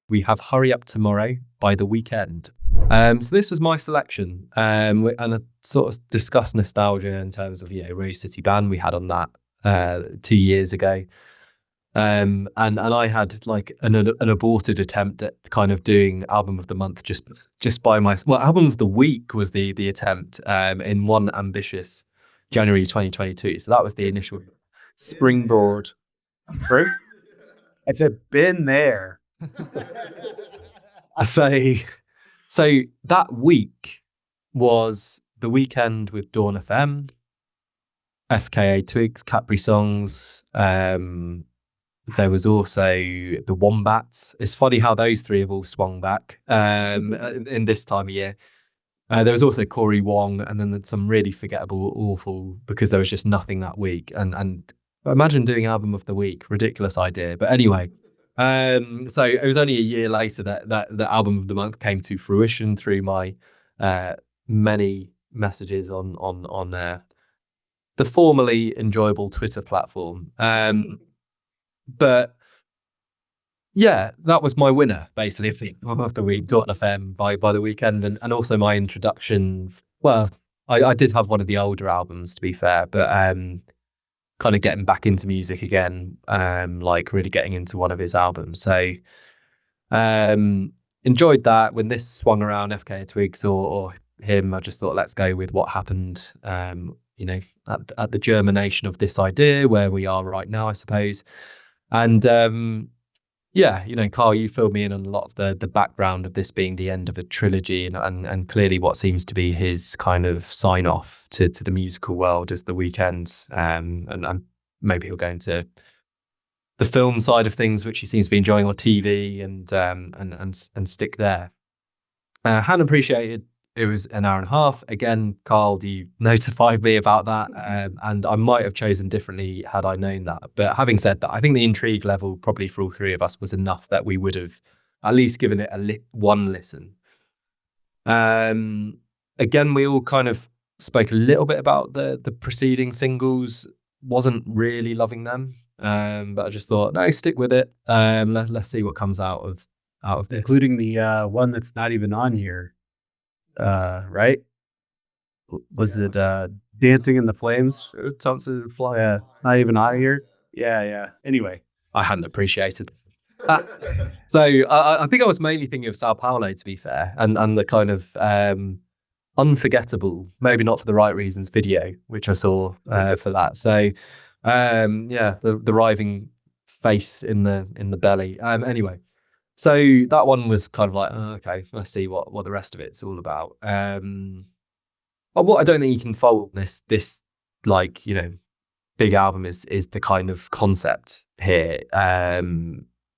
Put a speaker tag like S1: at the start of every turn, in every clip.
S1: we have Hurry Up Tomorrow by The Weeknd. So this was my selection, and I sort of discussed nostalgia in terms of, Rose City Band we had on that 2 years ago. And I had like an aborted attempt at kind of doing album of the month just by myself. Well, album of the week was the attempt in one ambitious January 2022. So that was the initial springboard. Through.
S2: I said, been there.
S1: So that week was The Weeknd with Dawn FM, FKA Twigs, Capri Songs. There was also the Wombats. It's funny how those three have all swung back in this time of year. There was also Corey Wong, and then some really forgettable, awful, because there was just nothing that week. And imagine doing album of the week, ridiculous idea. But anyway, so it was only a year later that the album of the month came to fruition through my many messages on the formerly enjoyable Twitter platform. But yeah, that was my winner, basically, of the week, Dawn FM by The Weeknd, and also my introduction. Well, I did have one of the older albums, to be fair, but kind of getting back into music again, like really getting into one of his albums. So enjoyed that. When this swung around, FKA Twigs or him, I just thought, let's go with what happened, at the germination of this idea, where we are right now, I suppose. And yeah, Karl, you filled me in on a lot of the background of this being the end of a trilogy, and clearly what seems to be his kind of sign off to the musical world is The Weeknd. And maybe he'll go into the film side of things, which he seems to be enjoying, or TV, and stick there. Hadn't appreciated it was an hour and a half. Again, Karl, you notified me about that, and I might have chosen differently had I known that. But having said that, I think the intrigue level probably for all three of us was enough that we would have at least given it one listen. Again, we all kind of spoke a little bit about the preceding singles. Wasn't really loving them, but I just thought, no, stick with it. Let's see what comes out of this,
S2: including the one that's not even on here. Right? Was it Dancing in the Flames? Yeah, it's not even on here. Yeah. Anyway,
S1: I hadn't appreciated that. So I think I was mainly thinking of Sao Paulo, to be fair, and the kind of unforgettable, maybe not for the right reasons, video which I saw for that. So yeah, the writhing face in the belly. Anyway. So that one was kind of like, okay, let's see what the rest of it's all about. But what I don't think you can fault this like, big album is the kind of concept here.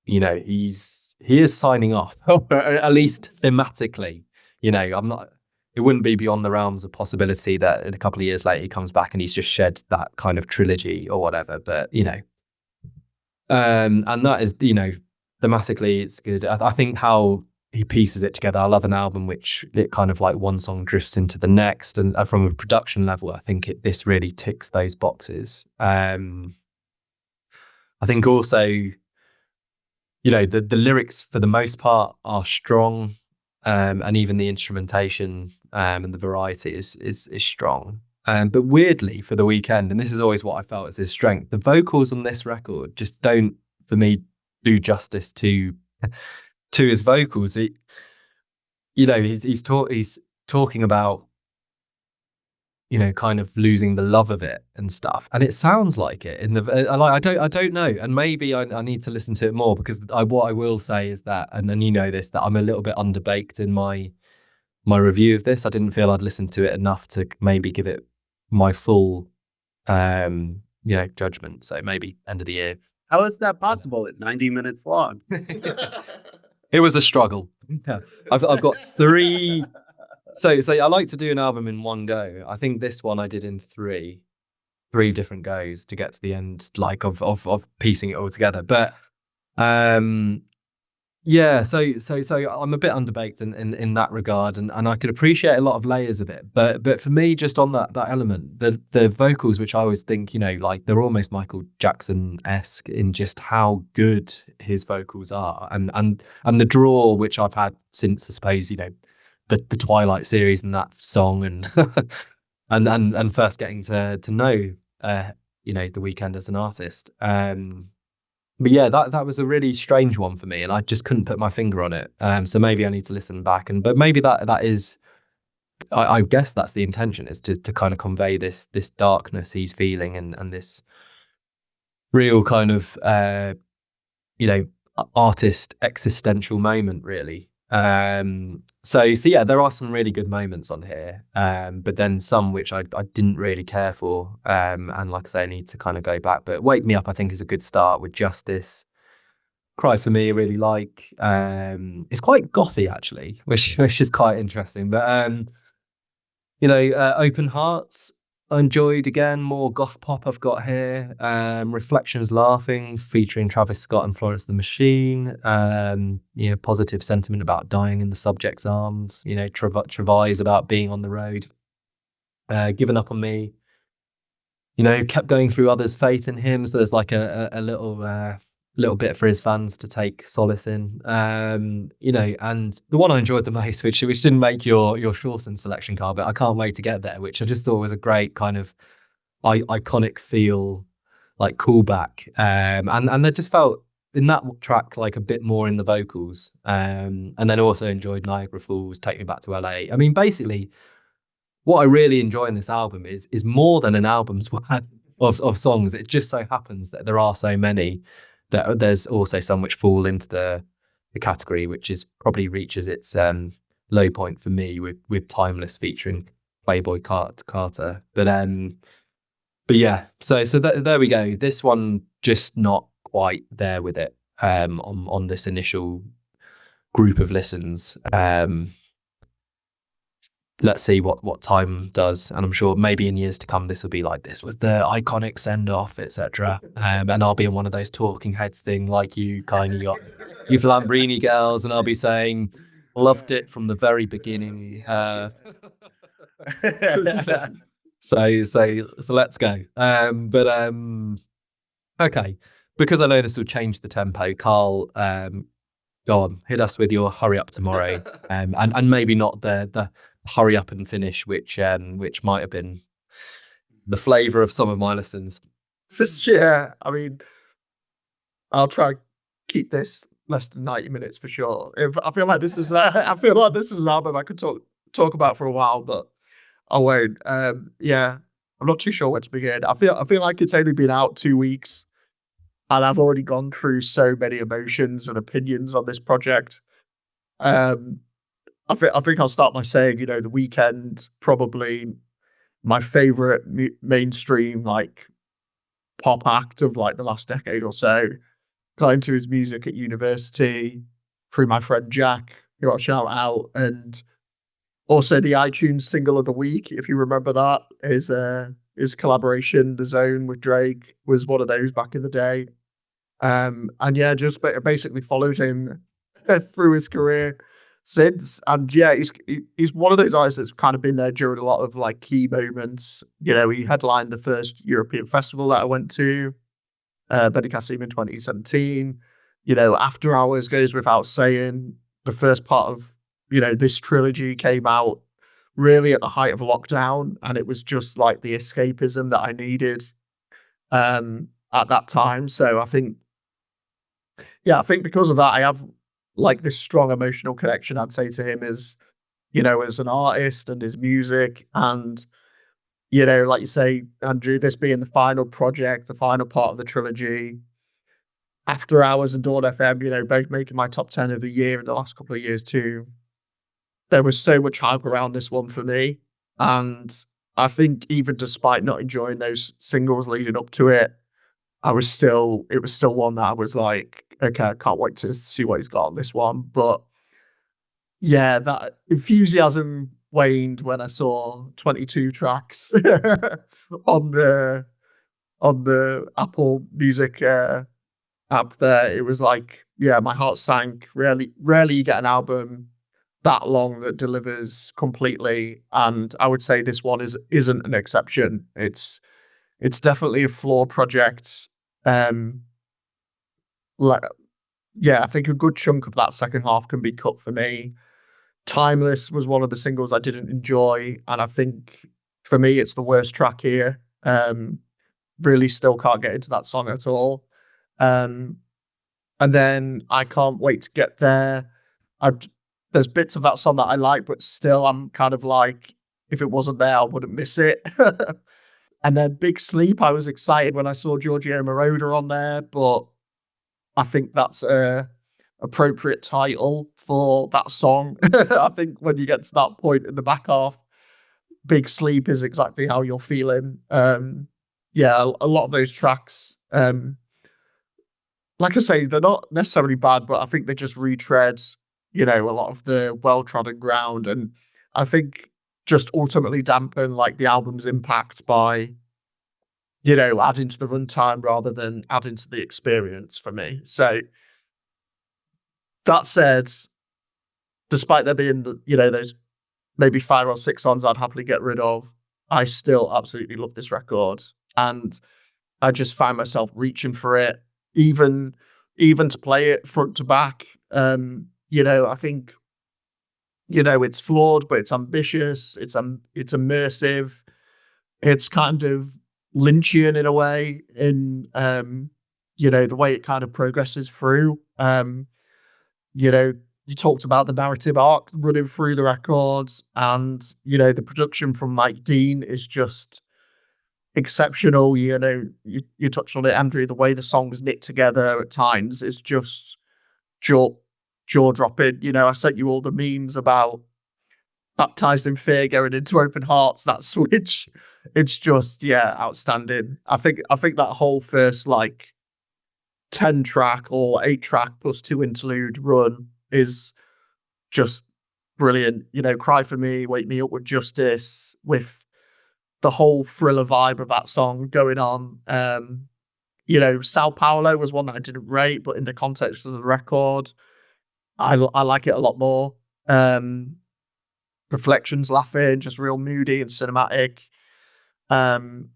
S1: He is signing off, or at least thematically. It wouldn't be beyond the realms of possibility that in a couple of years later he comes back and he's just shed that kind of trilogy or whatever. But and that is, thematically, it's good. I think how he pieces it together. I love an album which it kind of like one song drifts into the next, and from a production level, I think this really ticks those boxes. I think also, the lyrics for the most part are strong, and even the instrumentation and the variety is strong. But weirdly, for The Weeknd, and this is always what I felt is his strength, the vocals on this record just don't, for me, do justice to his vocals. He's talking about, kind of losing the love of it and stuff, and it sounds like it in the I don't know, and maybe I need to listen to it more, because what I will say is that, and this, that I'm a little bit underbaked in my review of this. I didn't feel I'd listened to it enough to maybe give it my full judgment. So maybe end of the year.
S2: How is that possible at 90 minutes long?
S1: It was a struggle. Yeah. I've got three. So I like to do an album in one go. I think this one I did in three different goes to get to the end, like of piecing it all together. But Yeah, so I'm a bit underbaked in that regard, and I could appreciate a lot of layers of it, but for me, just on that element, the vocals, which I always think, like they're almost Michael Jackson-esque in just how good his vocals are, and the draw which I've had since, I suppose, the Twilight series and that song, and and first getting to know The Weeknd as an artist. But yeah, that was a really strange one for me, and I just couldn't put my finger on it. So maybe I need to listen back, but maybe that is, I guess that's the intention, is to kind of convey this darkness he's feeling, and this real kind of you know artist existential moment, really. So yeah, there are some really good moments on here, but then some which I didn't really care for, and like I say, I need to kind of go back. But Wake Me Up, I think, is a good start with Justice. Cry for Me, I really like. It's quite gothy, actually, which is quite interesting. But Open Hearts, I enjoyed. Again, more goth pop I've got here. Reflections Laughing, featuring Travis Scott and Florence the Machine. Positive sentiment about dying in the subject's arms. Travails about being on the road. Given Up on Me. Kept going through others' faith in him. So there's like a little bit for his fans to take solace in. And the one I enjoyed the most, which didn't make your Shawson selection, Carl, but I can't wait to get there, which I just thought was a great kind of iconic feel, like callback. And they just felt in that track like a bit more in the vocals. And then also enjoyed Niagara Falls, Take Me Back to LA. I mean, basically, what I really enjoy in this album is more than an album's worth of songs. It just so happens that there are so many that there's also some which fall into the category, which is probably reaches its low point for me with Timeless featuring Playboy Carter. But yeah, so there we go. This one just not quite there with it on this initial group of listens. Let's see what time does, and I'm sure maybe in years to come this will be like, this was the iconic send off, etc. And I'll be in one of those talking heads thing, like you kind of got you Lambrini girls, and I'll be saying loved it from the very beginning. So let's go. Okay, because I know this will change the tempo, Karl. Go on, hit us with your hurry up tomorrow, and maybe not the hurry up and finish, which might have been the flavour of some of my listens.
S3: Yeah, I mean, I'll try and keep this less than 90 minutes for sure. I feel like this is an album I could talk about for a while, but I won't. Yeah, I'm not too sure where to begin. I feel like it's only been out 2 weeks, and I've already gone through so many emotions and opinions on this project. I think I'll start by saying, The Weeknd, probably my favorite mainstream like pop act of like the last decade or so. Got into his music at university through my friend Jack, who I'll shout out, and also the iTunes single of the week, if you remember that, is his collaboration, The Zone with Drake, was one of those back in the day. And yeah, just basically followed him through his career since. And yeah, he's one of those artists that's kind of been there during a lot of like key moments. He headlined the first European festival that I went to, Benicassim in 2017. After Hours goes without saying. The first part of this trilogy came out really at the height of lockdown, and it was just like the escapism that I needed at that time. So I think because of that, I have like this strong emotional connection, I'd say, to him as an artist and his music. And like you say, Andrew, this being the final project, the final part of the trilogy, After Hours and Dawn FM, both making my top 10 of the year in the last couple of years too. There was so much hype around this one for me, and I think even despite not enjoying those singles leading up to it, it was still one that I was like, okay, I can't wait to see what he's got on this one. But yeah, that enthusiasm waned when I saw 22 tracks on the Apple Music up there. It was like, yeah, my heart sank. Rarely you get an album that long that delivers completely, and I would say this one isn't an exception. It's definitely a flawed project. Um, like, yeah, I think a good chunk of that second half can be cut for me. Timeless was one of the singles I didn't enjoy, and I think for me it's the worst track here. Really still can't get into that song at all. Um, and then I can't wait to get there. I There's bits of that song that I like, but still I'm kind of like, if it wasn't there, I wouldn't miss it. And then Big Sleep, I was excited when I saw Giorgio Moroder on there, but I think that's a appropriate title for that song. I think when you get to that point in the back half, Big Sleep is exactly how you're feeling. Yeah, a lot of those tracks, like I say, they're not necessarily bad, but I think they just retread, a lot of the well-trodden ground, and I think just ultimately dampen like the album's impact by, adding to the runtime rather than adding to the experience for me. So that said, despite there being those maybe 5 or 6 songs I'd happily get rid of, I still absolutely love this record, and I just find myself reaching for it, even to play it front to back. I think it's flawed, but it's ambitious. It's immersive. It's kind of Lynchian in a way, in the way it kind of progresses through. You talked about the narrative arc running through the records, and the production from Mike Dean is just exceptional. You touched on it, Andrew. The way the songs knit together at times is just jaw dropping. I sent you all the memes about Baptized in Fear going into Open Hearts, that switch. It's just, outstanding. I think that whole first 10 track or 8 track plus 2 interlude run is just brilliant. Cry for Me, Wake Me Up with Justice, with the whole thriller vibe of that song going on. Sao Paulo was one that I didn't rate, but in the context of the record, I like it a lot more. Reflections, Laughing, just real moody and cinematic. And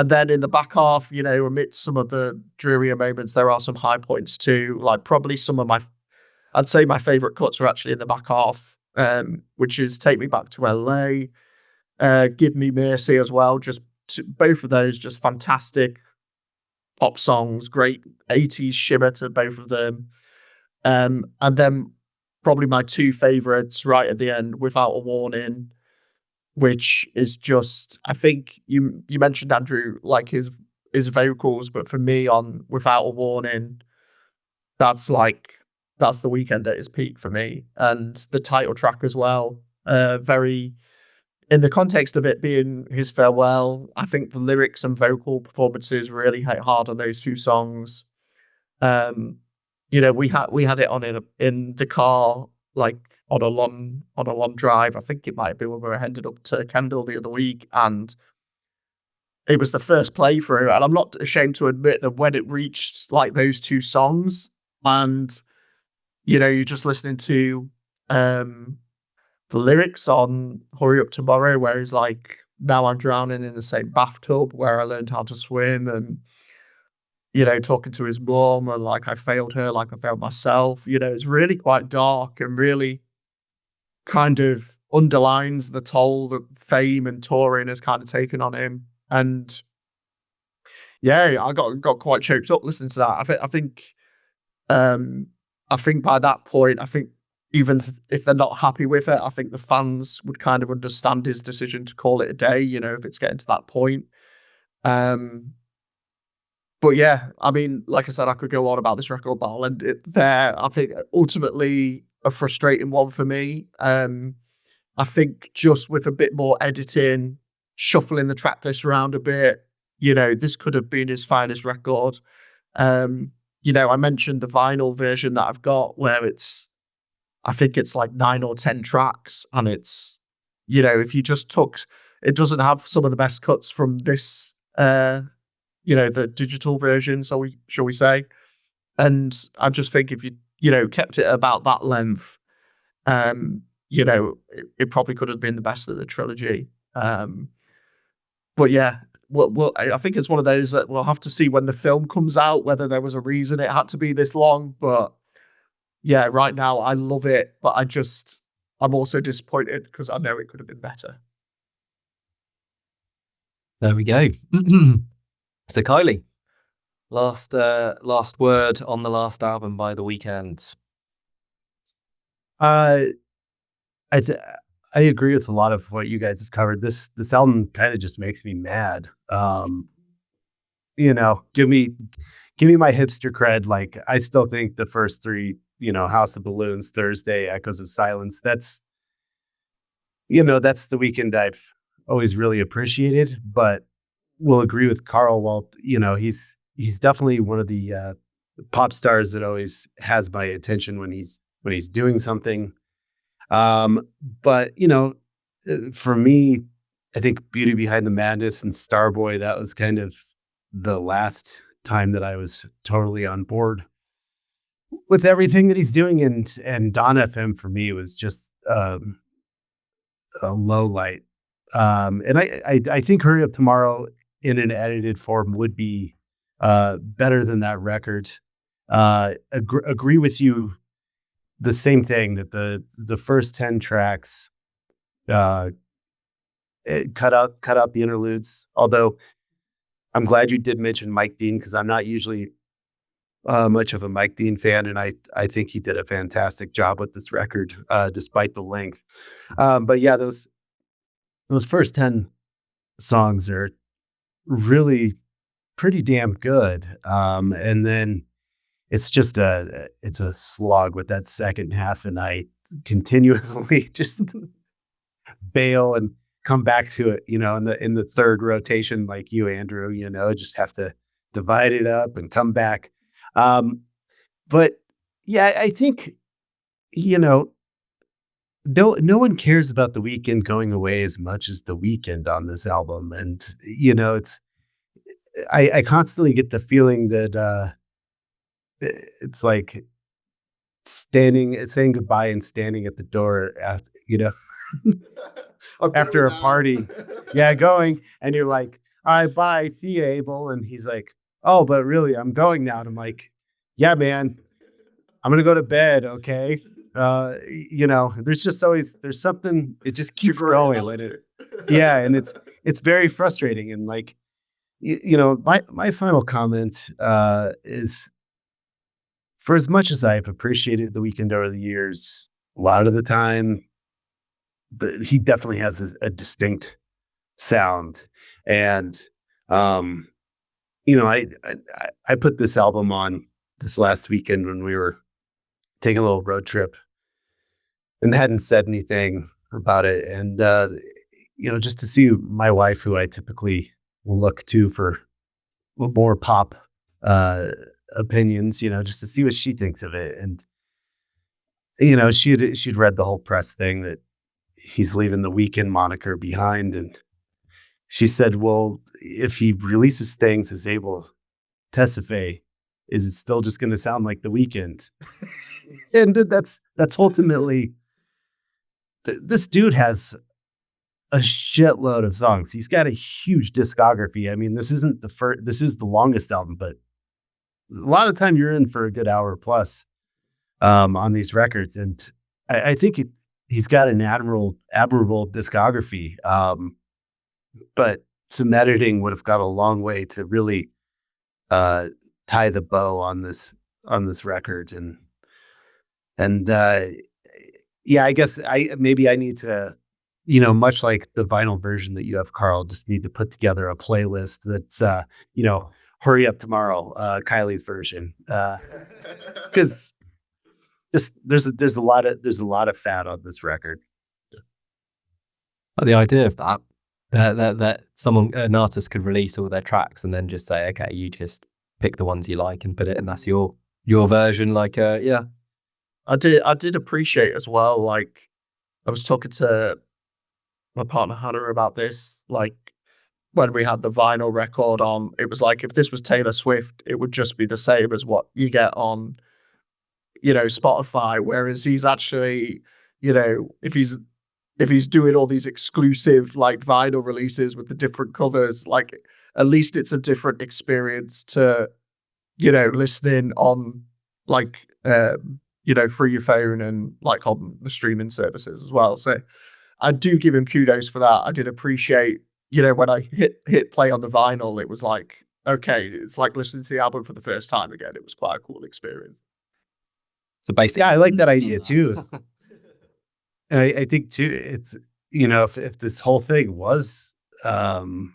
S3: then in the back half, amidst some of the drearier moments, there are some high points too. Like probably I'd say my favorite cuts are actually in the back half, which is Take Me Back to LA, Give Me Mercy as well. Just both of those, just fantastic pop songs, great 80s shimmer to both of them. And then probably my 2 favorites right at the end, Without a Warning, which is just, I think you mentioned, Andrew, like his vocals, but for me on Without a Warning, that's the Weeknd at his peak for me. And the title track as well, very, in the context of it being his farewell, I think the lyrics and vocal performances really hit hard on those 2 songs. We had it on in the car, like on a long drive. I think it might be when we were headed up to Kendal the other week, and it was the first playthrough. And I'm not ashamed to admit that when it reached like those 2 songs, and you're just listening to the lyrics on Hurry Up Tomorrow, where he's like, now I'm drowning in the same bathtub where I learned how to swim, and talking to his mom, and like, I failed her like I failed myself. It's really quite dark and really kind of underlines the toll that fame and touring has kind of taken on him. And yeah, I got quite choked up listening to that. I think by that point, I think even if they're not happy with it, I think the fans would kind of understand his decision to call it a day, if it's getting to that point. But yeah, I mean, like I said, I could go on about this record, but I'll end it there. I think ultimately a frustrating one for me. I think just with a bit more editing, shuffling the track list around a bit, this could have been his finest record. I mentioned the vinyl version that I've got, where I think it's like 9 or 10 tracks, and it's, if you just it doesn't have some of the best cuts from this, the digital version, shall we say. And I just think if you kept it about that length, it probably could have been the best of the trilogy. But yeah, well, I think it's one of those that we'll have to see when the film comes out, whether there was a reason it had to be this long. But yeah, right now I love it, but I'm also disappointed because I know it could have been better.
S1: There we go. So Kylie, last word on the last album by The Weeknd.
S2: I agree with a lot of what you guys have covered. This album kind of just makes me mad. Give me my hipster cred. Like, I still think the first three, House of Balloons, Thursday, Echoes of Silence, that's the Weeknd I've always really appreciated. But will agree with Karl. Well, he's definitely one of the pop stars that always has my attention when he's doing something. But for me, I think Beauty Behind the Madness and Starboy, that was kind of the last time that I was totally on board with everything that he's doing. And Dawn FM for me was just a low light. And I think Hurry Up Tomorrow in an edited form would be better than that record. Agree with you. The same thing, that the first 10 tracks it cut out the interludes. Although I'm glad you did mention Mike Dean, because I'm not usually much of a Mike Dean fan, and I think he did a fantastic job with this record, despite the length. But yeah, those first 10 songs are really pretty damn good. And then it's just it's a slog with that second half, and I continuously just bail and come back to it, in the third rotation, like you, Andrew, just have to divide it up and come back. But yeah, I think, no one cares about The Weeknd going away as much as The Weeknd on this album. And, I constantly get the feeling that, it's like saying goodbye and standing at the door after, after a party. Yeah, going, and you're like, all right, bye, see you, Abel. And he's like, oh, but really, I'm going now. And I'm like, yeah, man, I'm gonna go to bed. Okay. There's something, it just keeps going. Yeah, and it's very frustrating. And like, my final comment is, for as much as I've appreciated The Weeknd over the years, a lot of the time, he definitely has a distinct sound. And, I put this album on this last weekend when we were taking a little road trip and hadn't said anything about it. And, just to see my wife, who I typically will look to for more pop opinions, just to see what she thinks of it. And, she'd read the whole press thing that he's leaving the Weeknd moniker behind. And she said, well, if he releases things as Abel Tesfaye, is it still just going to sound like The Weeknd? And that's ultimately, this dude has a shitload of songs. He's got a huge discography. I mean, this isn't this is the longest album, but a lot of time you're in for a good hour plus on these records. And I think he's got an admirable discography. But some editing would have got a long way to really tie the bow on this record. And yeah, I guess I need to, much like the vinyl version that you have, Karl, just need to put together a playlist that's Hurry Up Tomorrow, Kylie's version, because just there's a lot of fat on this record.
S1: The idea of that an artist could release all their tracks and then just say, okay, you just pick the ones you like and put it, and that's your version. Like, yeah,
S3: I did appreciate as well. Like, I was talking to my partner Hannah about this. Like, when we had the vinyl record on, it was like if this was Taylor Swift, it would just be the same as what you get on, Spotify. Whereas he's actually, if he's doing all these exclusive like vinyl releases with the different covers, like at least it's a different experience to, listening on like through your phone and like on the streaming services as well. So I do give him kudos for that. I did appreciate, when I hit play on the vinyl, it was like, okay, it's like listening to the album for the first time again. It was quite a cool experience.
S1: So basically,
S2: Yeah, I like that idea too. And I think too, it's, if this whole thing was on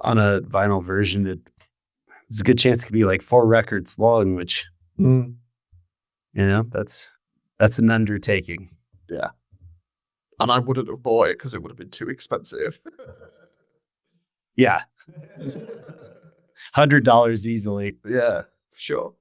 S2: a vinyl version, there's a good chance it could be like 4 records long, which, that's an undertaking.
S3: Yeah. And I wouldn't have bought it because it would have been too expensive.
S2: Yeah. $100 easily.
S3: Yeah, sure.